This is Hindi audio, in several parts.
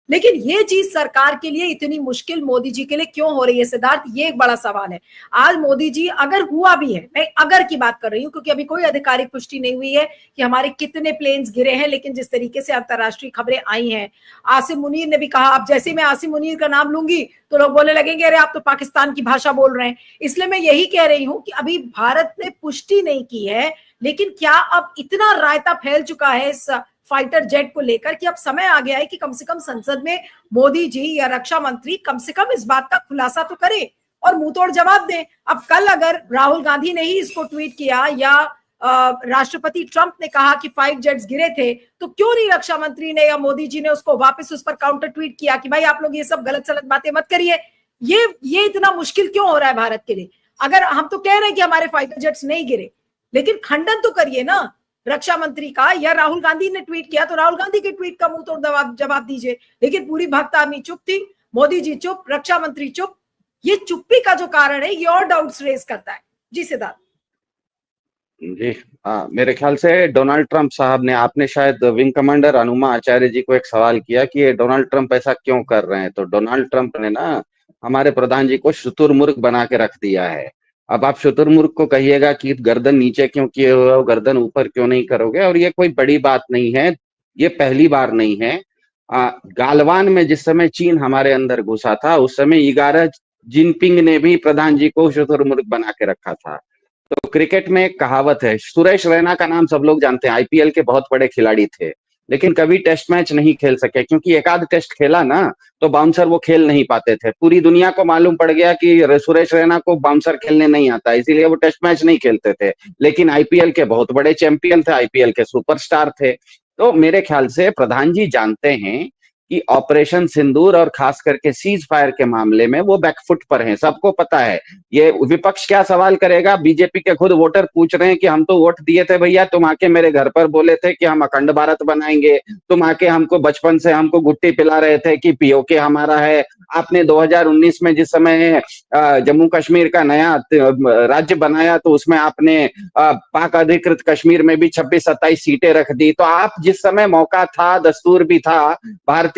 लेकिन ये चीज सरकार के लिए इतनी मुश्किल मोदी जी के लिए क्यों हो रही है सिद्धार्थ, ये एक बड़ा सवाल है। आज मोदी जी, अगर हुआ भी है, मैं अगर की बात कर रही हूँ क्योंकि अभी कोई आधिकारिक पुष्टि नहीं हुई है कि हमारे कितने प्लेन्स गिरे हैं, लेकिन जिस तरीके से अंतरराष्ट्रीय खबरें आई हैं, आसिम मुनीर ने भी कहा, अब जैसे मैं आसिम मुनीर का नाम लूंगी तो लोग बोलने लगेंगे अरे आप तो पाकिस्तान की भाषा बोल रहे हैं। इसलिए मैं यही कह रही हूं कि अभी भारत ने पुष्टि नहीं की है, लेकिन क्या अब इतना रायता फैल चुका है इस फाइटर जेट को लेकर कि अब समय आ गया है कि कम से कम संसद में मोदी जी या रक्षा मंत्री कम से कम इस बात का खुलासा तो करें और मुंह तोड़ जवाब दें। अब कल अगर राहुल गांधी ने ही इसको ट्वीट किया या राष्ट्रपति ट्रंप ने कहा कि 5 जेट्स गिरे थे, तो क्यों नहीं रक्षा मंत्री ने या मोदी जी ने उसको वापस उस पर काउंटर ट्वीट किया कि भाई आप लोग ये सब गलत सलत बातें मत करिए। ये इतना मुश्किल क्यों हो रहा है भारत के लिए? अगर हम तो कह रहे हैं कि हमारे फाइटर जेट्स नहीं गिरे, लेकिन खंडन तो करिए ना रक्षा मंत्री का। या राहुल गांधी ने ट्वीट किया तो राहुल गांधी के ट्वीट का मुंह तोड़ जवाब दीजिए। लेकिन पूरी भक्त आर्मी चुप थी, मोदी जी चुप, रक्षा मंत्री चुप। ये चुप्पी का जो कारण है ये और डाउट्स रेज करता है। जी सिद्धार्थ। जी मेरे ख्याल से डोनाल्ड ट्रंप साहब ने, आपने शायद विंग कमांडर अनुमा आचार्य जी को एक सवाल किया कि ये डोनाल्ड ट्रंप ऐसा क्यों कर रहे हैं, तो डोनाल्ड ट्रंप ने ना हमारे प्रधान जी को शुतुरमुर्ग बना के रख दिया है। अब आप शुतुरमुर्ग को कहिएगा कि गर्दन नीचे क्यों किए हुए हो, गर्दन ऊपर क्यों नहीं करोगे, और ये कोई बड़ी बात नहीं है, ये पहली बार नहीं है। गालवान में जिस समय चीन हमारे अंदर घुसा था उस समय 11 जिनपिंग ने भी प्रधान जी को शुतुरमुर्ग बना के रखा था। तो क्रिकेट में एक कहावत है, सुरेश रैना का नाम सब लोग जानते हैं, आईपीएल के बहुत बड़े खिलाड़ी थे, लेकिन कभी टेस्ट मैच नहीं खेल सके क्योंकि एक आध टेस्ट खेला ना तो बाउंसर वो खेल नहीं पाते थे। पूरी दुनिया को मालूम पड़ गया कि सुरेश रैना को बाउंसर खेलने नहीं आता, इसीलिए वो टेस्ट मैच नहीं खेलते थे। लेकिन आईपीएल के बहुत बड़े चैंपियन थे, आईपीएल के सुपरस्टार थे। तो मेरे ख्याल से प्रधान जी जानते हैं कि ऑपरेशन सिंदूर और खास करके सीज फायर के मामले में वो बैकफुट पर हैं, सबको पता है। ये विपक्ष क्या सवाल करेगा, बीजेपी के खुद वोटर पूछ रहे हैं कि हम तो वोट दिए थे भैया, तुम आके मेरे घर पर बोले थे कि हम अखंड भारत बनाएंगे, तुम आके हमको बचपन से हमको गुट्टी पिला रहे थे कि पीओके हमारा है। आपने 2019 में जिस समय जम्मू कश्मीर का नया राज्य बनाया तो उसमें आपने पाक अधिकृत कश्मीर में भी 26-27 सीटें रख दी। तो आप जिस समय मौका था, दस्तूर भी था, भारतीय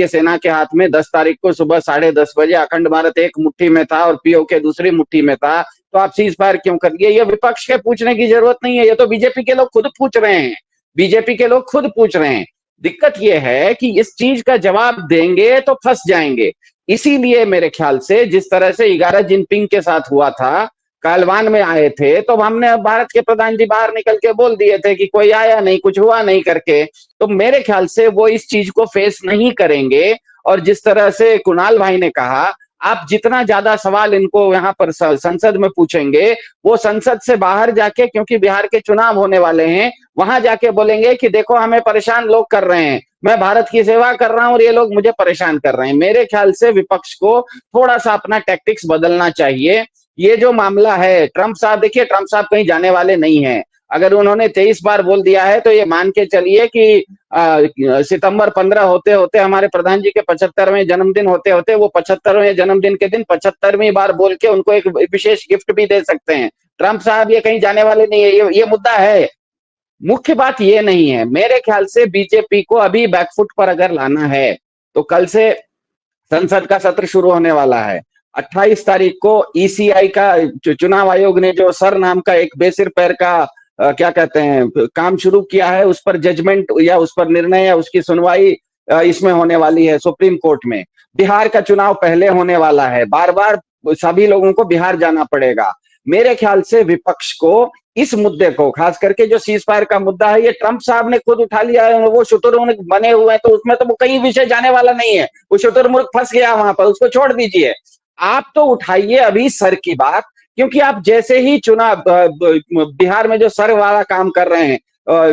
सेना के हाथ में 10 तारीख को सुबह 10:30 बजे अखंड भारत एक मुट्ठी में था और पीओके दूसरी मुट्ठी में था, तो आप सीज फायर क्यों कर दिए? ये विपक्ष के पूछने की जरूरत नहीं है, ये तो बीजेपी के लोग खुद पूछ रहे हैं, बीजेपी के लोग खुद पूछ रहे हैं। दिक्कत ये है कि इस चीज का जवाब देंगे तो फंस जाएंगे। इसीलिए मेरे ख्याल से जिस तरह से 11 जिनपिंग के साथ हुआ था, कालवान में आए थे तो हमने भारत के प्रधान जी बाहर निकल के बोल दिए थे कि कोई आया नहीं, कुछ हुआ नहीं करके। तो मेरे ख्याल से वो इस चीज को फेस नहीं करेंगे। और जिस तरह से कुणाल भाई ने कहा, आप जितना ज्यादा सवाल इनको यहाँ पर संसद में पूछेंगे, वो संसद से बाहर जाके, क्योंकि बिहार के चुनाव होने वाले हैं, वहां जाके बोलेंगे कि देखो हमें परेशान लोग कर रहे हैं, मैं भारत की सेवा कर रहा हूं और ये लोग मुझे परेशान कर रहे हैं। मेरे ख्याल से विपक्ष को थोड़ा सा अपना टैक्टिक्स बदलना चाहिए। ये जो मामला है, ट्रंप साहब, देखिए ट्रंप साहब कहीं जाने वाले नहीं है। अगर उन्होंने 23 बार बोल दिया है तो ये मान के चलिए कि सितंबर 15 होते होते, हमारे प्रधान जी के 75वें जन्मदिन होते होते, वो 75वें जन्मदिन के दिन 75वीं बार बोल के उनको एक विशेष गिफ्ट भी दे सकते हैं। ट्रंप साहब ये कहीं जाने वाले नहीं है, ये मुद्दा है। मुख्य बात ये नहीं है। मेरे ख्याल से बीजेपी को अभी बैकफुट पर अगर लाना है तो कल से संसद का सत्र शुरू होने वाला है। 28 तारीख को ईसीआई का, चुनाव आयोग ने जो सर नाम का एक बेसिर पैर का क्या कहते हैं काम शुरू किया है, उस पर जजमेंट या उस पर निर्णय या उसकी सुनवाई इसमें होने वाली है सुप्रीम कोर्ट में। बिहार का चुनाव पहले होने वाला है, बार बार सभी लोगों को बिहार जाना पड़ेगा। मेरे ख्याल से विपक्ष को इस मुद्दे को, खास करके जो सीज फायर का मुद्दा है, ये ट्रंप साहब ने खुद उठा लिया है, वो शुतुरमुर्ग बने हुए हैं, तो उसमें तो वो कहीं विषय जाने वाला नहीं है। वो शुतुरमुर्ग फंस गया वहां पर, उसको छोड़ दीजिए। आप तो उठाइए अभी सर की बात, क्योंकि आप जैसे ही चुनाव बिहार में जो सर वाला काम कर रहे हैं,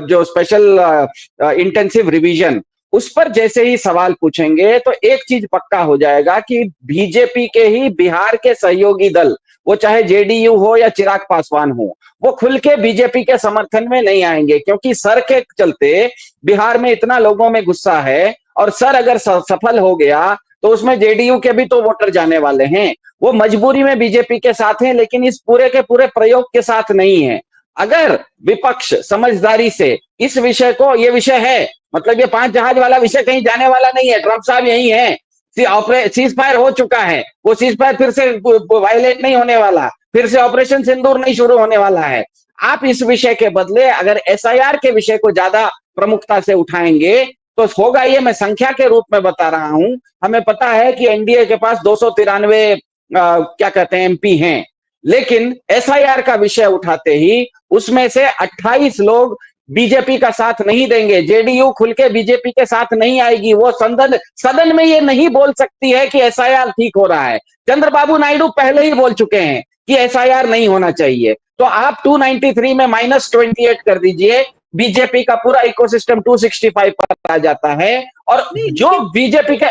जो स्पेशल इंटेंसिव रिवीजन, उस पर जैसे ही सवाल पूछेंगे तो एक चीज पक्का हो जाएगा कि बीजेपी के ही बिहार के सहयोगी दल, वो चाहे जेडीयू हो या चिराग पासवान हो, वो खुल के बीजेपी के समर्थन में नहीं आएंगे, क्योंकि सर के चलते बिहार में इतना लोगों में गुस्सा है। और सर अगर सफल हो गया तो उसमें जेडीयू के भी तो वोटर जाने वाले हैं। वो मजबूरी में बीजेपी के साथ हैं, लेकिन इस पूरे के पूरे प्रयोग के साथ नहीं है। अगर विपक्ष समझदारी से इस विषय को, ये विषय है, मतलब ये 5 जहाज वाला विषय कहीं जाने वाला नहीं है, ट्रंप साहब यही है, सीज फायर हो चुका है, वो सीज फायर फिर से वायलेट नहीं होने वाला, फिर से ऑपरेशन सिंदूर नहीं शुरू होने वाला है। आप इस विषय के बदले अगर एसआईआर के विषय को ज्यादा प्रमुखता से उठाएंगे तो होगा ये, मैं संख्या के रूप में बता रहा हूं, हमें पता है कि एनडीए के पास 293 क्या कहते हैं एमपी हैं, लेकिन एसआईआर का विषय उठाते ही उसमें से 28 लोग बीजेपी का साथ नहीं देंगे, जेडीयू खुल के बीजेपी के साथ नहीं आएगी, वो सदन में ये नहीं बोल सकती है कि एसआईआर ठीक हो रहा है। चंद्रबाबू नायडू पहले ही बोल चुके हैं कि एसआईआर नहीं होना चाहिए, तो आप 293 में -28 कर दीजिए, बीजेपी का पूरा इकोसिस्टम 265 पर आ जाता है। और जो बीजेपी के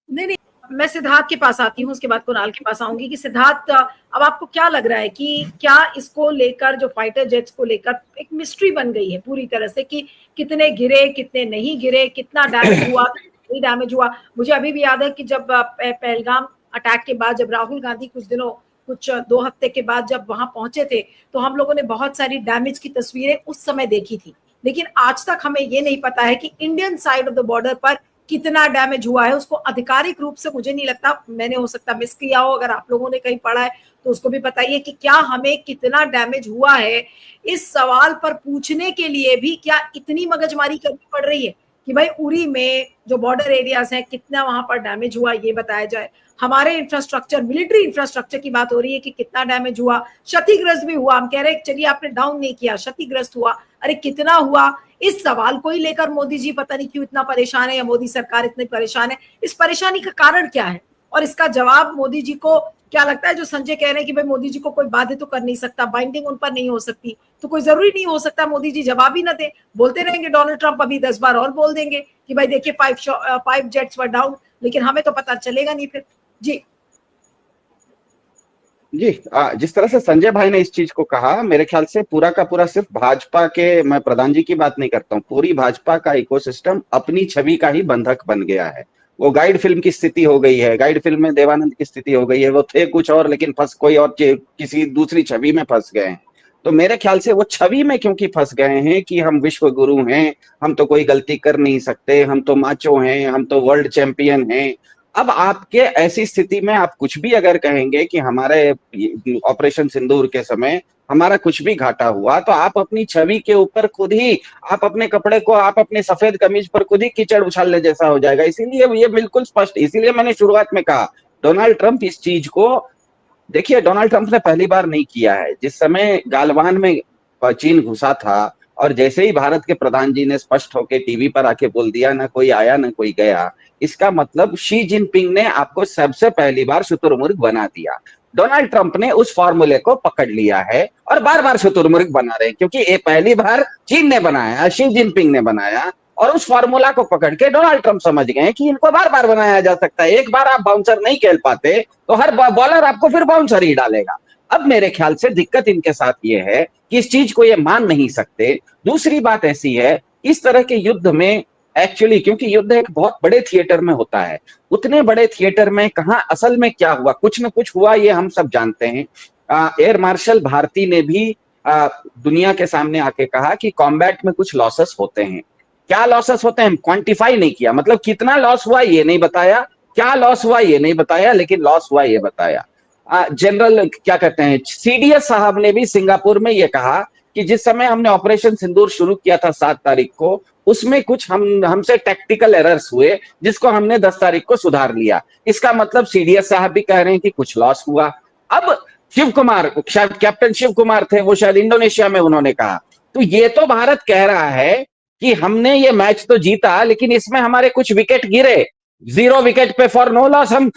नहीं, मैं सिद्धार्थ के पास आती हूँ, उसके बाद कुणाल के पास आऊंगी कि सिद्धार्थ, अब आपको क्या लग रहा है कि क्या इसको लेकर, जो फाइटर जेट्स को लेकर एक मिस्ट्री बन गई है पूरी तरह से कि कितने गिरे, कितने नहीं गिरे, कितना डैमेज हुआ, नहीं डैमेज हुआ। मुझे अभी भी याद है कि जब पहलगाम अटैक के बाद जब राहुल गांधी कुछ 2 हफ्ते के बाद जब वहां पहुंचे थे, तो हम लोगों ने बहुत सारी डैमेज की तस्वीरें उस समय देखी थी, लेकिन आज तक हमें ये नहीं पता है कि Indian side of the border पर कितना डैमेज हुआ है। उसको आधिकारिक रूप से मुझे नहीं लगता, मैंने हो सकता मिस किया हो, अगर आप लोगों ने कहीं पढ़ा है तो उसको भी बताइए कि क्या हमें कितना डैमेज हुआ है। इस सवाल पर पूछने के लिए भी क्या इतनी मगजमारी करनी पड़ रही है कि भाई उरी में जो बॉर्डर एरियाज हैं कितना वहां पर डैमेज हुआ ये बताया जाए। हमारे इंफ्रास्ट्रक्चर, मिलिट्री इंफ्रास्ट्रक्चर की बात हो रही है कि कितना डैमेज हुआ, क्षतिग्रस्त भी हुआ। हम कह रहे हैं चलिए आपने डाउन नहीं किया, क्षतिग्रस्त हुआ, अरे कितना हुआ। इस सवाल को ही लेकर मोदी जी पता नहीं क्यों इतना परेशान है, या मोदी सरकार इतनी परेशान है। इस परेशानी का कारण क्या है और इसका जवाब मोदी जी को क्या लगता है? जो संजय कह रहे हैं कि भाई मोदी जी को कोई बाध्य तो कर नहीं सकता, बाइंडिंग उन पर नहीं हो सकती, तो कोई जरूरी नहीं हो सकता मोदी जी जवाब ही ना दे, बोलते रहेंगे। डोनाल्ड ट्रंप अभी 10 बार और बोल देंगे कि भाई देखिए 5 जेट्स वर डाउन, लेकिन हमें तो पता चलेगा नहीं फिर। जी जी, जिस तरह से संजय भाई ने इस चीज को कहा, मेरे ख्याल से पूरा का पूरा सिर्फ भाजपा के, मैं प्रधान जी की बात नहीं करता हूँ, पूरी भाजपा का इकोसिस्टम अपनी छवि का ही बंधक बन गया है। वो गाइड फिल्म की स्थिति हो गई है, गाइड फिल्म में देवानंद की स्थिति हो गई है, वो थे कुछ और लेकिन फंस कोई और किसी दूसरी छवि में फंस गए हैं। तो मेरे ख्याल से वो छवि में क्योंकि फंस गए हैं कि हम विश्व गुरु हैं, हम तो कोई गलती कर नहीं सकते, हम तो माचो हैं, हम तो वर्ल्ड चैंपियन हैं। अब आपके ऐसी स्थिति में आप कुछ भी अगर कहेंगे कि हमारे ऑपरेशन सिंदूर के समय हमारा कुछ भी घाटा हुआ, तो आप अपनी छवि के ऊपर खुद ही, आप अपने कपड़े को, आप अपने सफेद कमीज पर खुद ही कीचड़ उछालने जैसा हो जाएगा। इसीलिए ये बिल्कुल स्पष्ट, इसीलिए मैंने शुरुआत में कहा डोनाल्ड ट्रंप इस चीज को, देखिए डोनाल्ड ट्रंप ने पहली बार नहीं किया है। जिस समय गालवान में चीन घुसा था और जैसे ही भारत के प्रधान जी ने स्पष्ट होकर टीवी पर आके बोल दिया, ना कोई आया ना कोई गया, इसका मतलब शी जिनपिंग ने आपको सबसे पहली बार शुतुरमुर्ग बना दिया। डोनाल्ड ट्रंप ने उस फॉर्मूले को पकड़ लिया है और बार बार शुतुरमुर्ग बना रहे हैं, क्योंकि ये पहली बार चीन ने बनाया, शी जिनपिंग ने बनाया, और उस फॉर्मूला को पकड़ के डोनाल्ड ट्रंप समझ गए कि इनको बार बार बनाया जा सकता है। एक बार आप बाउंसर नहीं खेल पाते तो हर बॉलर आपको फिर बाउंसर ही डालेगा। अब मेरे ख्याल से दिक्कत इनके साथ ये है कि इस चीज को ये मान नहीं सकते। दूसरी बात ऐसी है, इस तरह के युद्ध में एक्चुअली, क्योंकि युद्ध एक बहुत बड़े थिएटर में होता है, उतने बड़े थिएटर में कहां असल में क्या हुआ, कुछ न कुछ हुआ, ये हम सब जानते हैं। एयर मार्शल भारती ने भी दुनिया के सामने आके कहा कि कॉम्बैट में कुछ लॉसेस होते हैं। क्या लॉसेस होते हैं क्वांटिफाई नहीं किया, मतलब कितना लॉस हुआ ये नहीं बताया, क्या लॉस हुआ ये नहीं बताया, लेकिन लॉस हुआ ये बताया। जनरल क्या कहते हैं सीडीएस साहब ने भी सिंगापुर में ये कहा कि जिस समय हमने ऑपरेशन सिंदूर शुरू किया था 7 तारीख को, उसमें कुछ हमसे टैक्टिकल एरर्स हुए जिसको हमने 10 तारीख को सुधार लिया। इसका मतलब सीडीएस साहब भी कह रहे हैं कि कुछ लॉस हुआ। अब शिव कुमार, शायद कैप्टन शिव कुमार थे, वो शायद इंडोनेशिया में, उन्होंने कहा तो ये तो भारत कह रहा है कि हमने ये मैच तो जीता लेकिन इसमें हमारे कुछ विकेट गिरे, 0 विकेट पे फॉर नो लॉस हम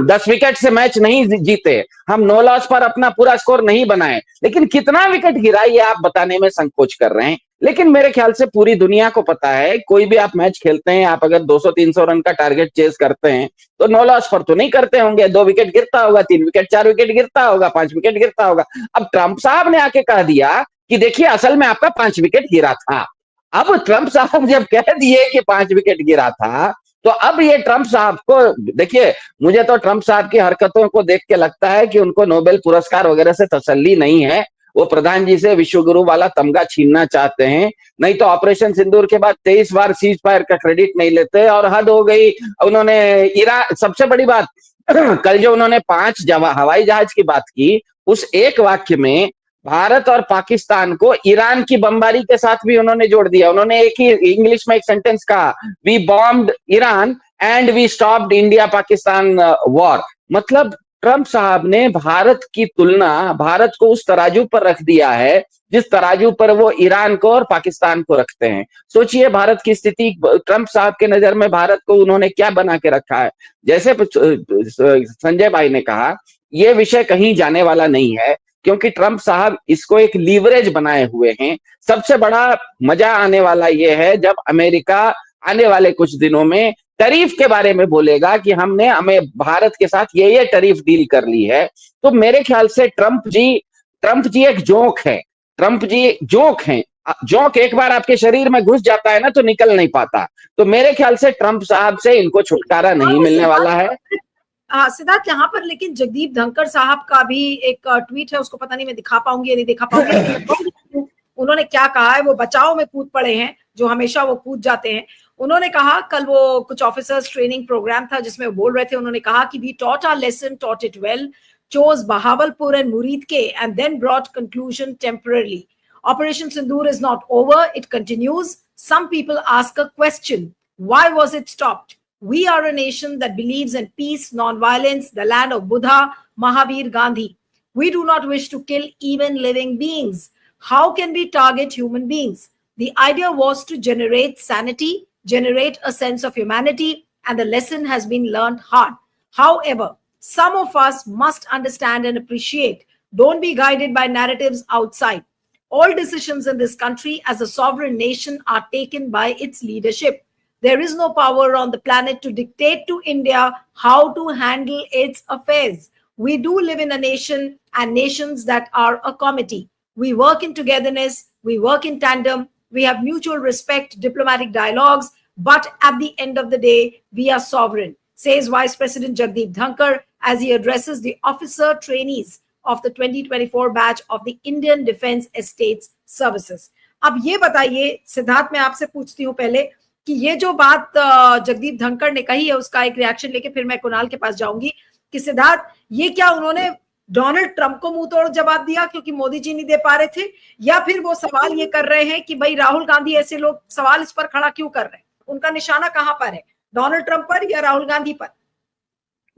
10 विकेट से मैच नहीं जीते, हम नो लॉस पर अपना पूरा स्कोर नहीं बनाए, लेकिन कितना विकेट गिरा ये आप बताने में संकोच कर रहे हैं। लेकिन मेरे ख्याल से पूरी दुनिया को पता है, कोई भी आप मैच खेलते हैं, आप अगर 200-300 रन का टारगेट चेस करते हैं तो नो लॉस पर तो नहीं करते होंगे, 2 विकेट गिरता होगा, 3 विकेट, 4 विकेट गिरता होगा, 5 विकेट गिरता होगा। अब ट्रंप साहब ने आके कह दिया कि देखिए असल में आपका 5 विकेट गिरा था। अब ट्रंप साहब जब कह दिए कि 5 विकेट गिरा था, तो अब ये ट्रंप साहब को, देखिए मुझे तो ट्रंप साहब की हरकतों को देख के लगता है कि उनको नोबेल पुरस्कार वगैरह से तसल्ली नहीं है। वो प्रधान जी से विश्व गुरु वाला तमगा छीनना चाहते हैं। नहीं तो ऑपरेशन सिंदूर के बाद 23 बार सीज फायर का क्रेडिट नहीं लेते, और हद हो गई। उन्होंने ईरान, सबसे बड़ी बात कल जो उन्होंने 5 हवाई जहाज की बात की, उस एक वाक्य में भारत और पाकिस्तान को ईरान की बमबारी के साथ भी उन्होंने जोड़ दिया। उन्होंने एक ही इंग्लिश में एक सेंटेंस कहा, we bombed Iran and we stopped India Pakistan war. मतलब ट्रंप साहब ने भारत की तुलना, भारत को उस तराजू पर रख दिया है जिस तराजू पर वो ईरान को और पाकिस्तान को रखते हैं। सोचिए भारत की स्थिति, ट्रंप साहब के नजर में भारत को उन्होंने क्या बना के रखा है। जैसे संजय भाई ने कहा, ये विषय कहीं जाने वाला नहीं है, क्योंकि ट्रंप साहब इसको एक लीवरेज बनाए हुए हैं। सबसे बड़ा मजा आने वाला यह है जब अमेरिका आने वाले कुछ दिनों में टैरिफ के बारे में बोलेगा कि हमने हमें भारत के साथ ये टैरिफ डील कर ली है। तो मेरे ख्याल से ट्रंप जी एक जोक है। ट्रंप जी जोक हैं। जोक एक बार आपके शरीर में घुस जाता है ना तो निकल नहीं पाता। तो मेरे ख्याल से ट्रंप साहब से इनको छुटकारा नहीं मिलने वाला है। सिद्धार्थ, यहाँ पर लेकिन जगदीप धनखड़ साहब का भी एक ट्वीट है, उसको पता नहीं मैं दिखा पाऊंगी या नहीं दिखा पाऊंगी, लेकिन उन्होंने क्या कहा है, वो बचाव में कूद पड़े हैं, जो हमेशा वो कूद जाते हैं। उन्होंने कहा, कल वो कुछ ऑफिसर्स ट्रेनिंग प्रोग्राम था जिसमें वो बोल रहे थे, उन्होंने कहा कि we taught our lesson, taught it well, chose Bahawalpur and Muridke and then brought conclusion temporarily. Operation Sindoor is not over, it continues. Some people ask a question, why was it stopped? We are a nation that believes in peace, non-violence, the land of Buddha, Mahavir, Gandhi. We do not wish to kill even living beings. How can we target human beings? The idea was to generate sanity, generate a sense of humanity, and the lesson has been learned hard. However, some of us must understand and appreciate. Don't be guided by narratives outside. All decisions in this country as a sovereign nation are taken by its leadership. There is no power on the planet to dictate to India how to handle its affairs. We do live in a nation and nations that are a committee. We work in togetherness, we work in tandem, we have mutual respect, diplomatic dialogues, but at the end of the day, we are sovereign, says Vice President Jagdeep Dhankar as he addresses the officer trainees of the 2024 batch of the Indian Defence Estates Services. अब ये बताइए सिद्धार्थ, मैं आपसे पूछती हूँ पहले कि ये जो बात जगदीप धनखड़ ने कही है उसका एक रिएक्शन लेके फिर मैं कुणाल के पास जाऊंगी कि सिद्धार्थ, ये क्या उन्होंने डोनाल्ड ट्रंप को मुंह तोड़ जवाब दिया क्योंकि मोदी जी नहीं दे पा रहे थे, या फिर वो सवाल ये कर रहे हैं कि भाई राहुल गांधी ऐसे लोग सवाल इस पर खड़ा क्यों कर रहे हैं? उनका निशाना कहां पर है, डोनाल्ड ट्रंप पर या राहुल गांधी पर?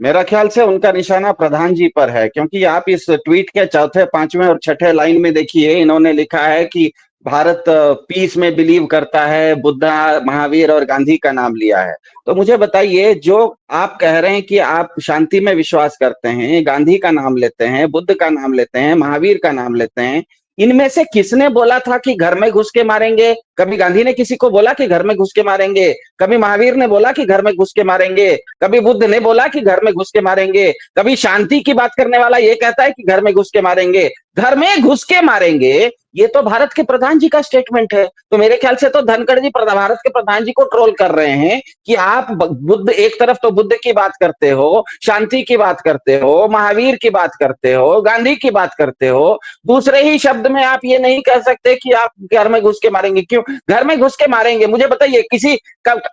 मेरा ख्याल से उनका निशाना प्रधान जी पर है, क्योंकि आप इस ट्वीट के चौथे, पांचवें और छठे लाइन में देखिए, इन्होंने लिखा है कि भारत पीस में बिलीव करता है, बुद्धा, महावीर और गांधी का नाम लिया है। तो मुझे बताइए, जो आप कह रहे हैं कि आप शांति में विश्वास करते हैं, गांधी का नाम लेते हैं, बुद्ध का नाम लेते हैं, महावीर का नाम लेते हैं, इनमें से किसने बोला था कि घर में घुस के मारेंगे? कभी गांधी ने किसी को बोला कि घर में घुस के मारेंगे? कभी महावीर ने बोला कि घर में घुस के मारेंगे? कभी बुद्ध ने बोला कि घर में घुस के मारेंगे? कभी शांति की बात करने वाला ये कहता है कि घर में घुस के मारेंगे? घर में घुस के मारेंगे, ये तो भारत के प्रधान जी का स्टेटमेंट है। तो मेरे ख्याल से तो धनखड़ जी भारत के प्रधान जी को ट्रोल कर रहे हैं कि आप बुद्ध, एक तरफ तो बुद्ध की बात करते हो, शांति की बात करते हो, महावीर की बात करते हो, गांधी की बात करते हो, दूसरे ही शब्द में आप ये नहीं कह सकते कि आप घर में घुस के मारेंगे। क्यों घर में घुस के मारेंगे? मुझे बताइए, किसी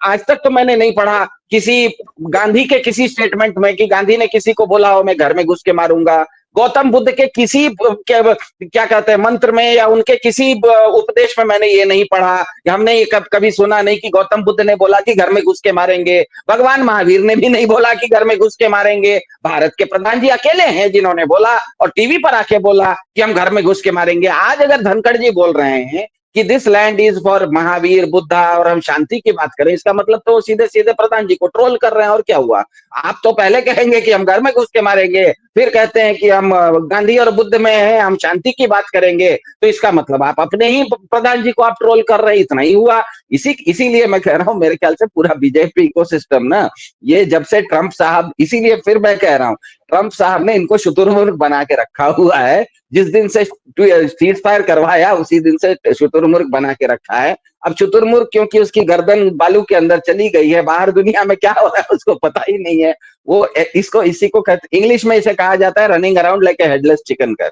आज तक तो मैंने नहीं पढ़ा किसी गांधी के किसी स्टेटमेंट में कि गांधी ने किसी को बोला हो मैं घर में घुस के मारूंगा। गौतम बुद्ध के किसी क्या कहते हैं मंत्र में या उनके किसी उपदेश में मैंने ये नहीं पढ़ा, हमने ये कभी सुना नहीं कि गौतम बुद्ध ने बोला कि घर में घुस के मारेंगे। भगवान महावीर ने भी नहीं बोला कि घर में घुस के मारेंगे। भारत के प्रधान जी अकेले हैं जिन्होंने बोला और टीवी पर आके बोला कि हम घर में घुस के मारेंगे। आज अगर धनखड़ जी बोल रहे हैं कि this land is for Mahavir, Buddha और हम शांति की बात करें, इसका मतलब तो सीधे सीधे प्रधान जी को ट्रोल कर रहे हैं। और क्या हुआ? आप तो पहले कहेंगे कि हम घर में घुस के मारेंगे, फिर कहते हैं कि हम गांधी और बुद्ध में हैं, हम शांति की बात करेंगे। तो इसका मतलब आप अपने ही प्रधान जी को आप ट्रोल कर रहे हैं। इतना ही हुआ। इसीलिए मैं कह रहा हूं, मेरे ख्याल से पूरा बीजेपी इकोसिस्टम ना, ये जब से ट्रंप साहब, इसीलिए फिर मैं कह रहा हूं, ट्रंप साहब ने इनको शुतुरमुर्ग बना के रखा हुआ है। जिस दिन से सीज फायर करवाया उसी दिन से शुतुरमुर्ग बना के रखा है। अब शुतुरमुर्ग क्योंकि उसकी गर्दन बालू के अंदर चली गई है, बाहर दुनिया में क्या हो रहा है उसको पता ही नहीं है। वो इसी को इंग्लिश में इसे कहा जाता है running around like a headless chicken कर।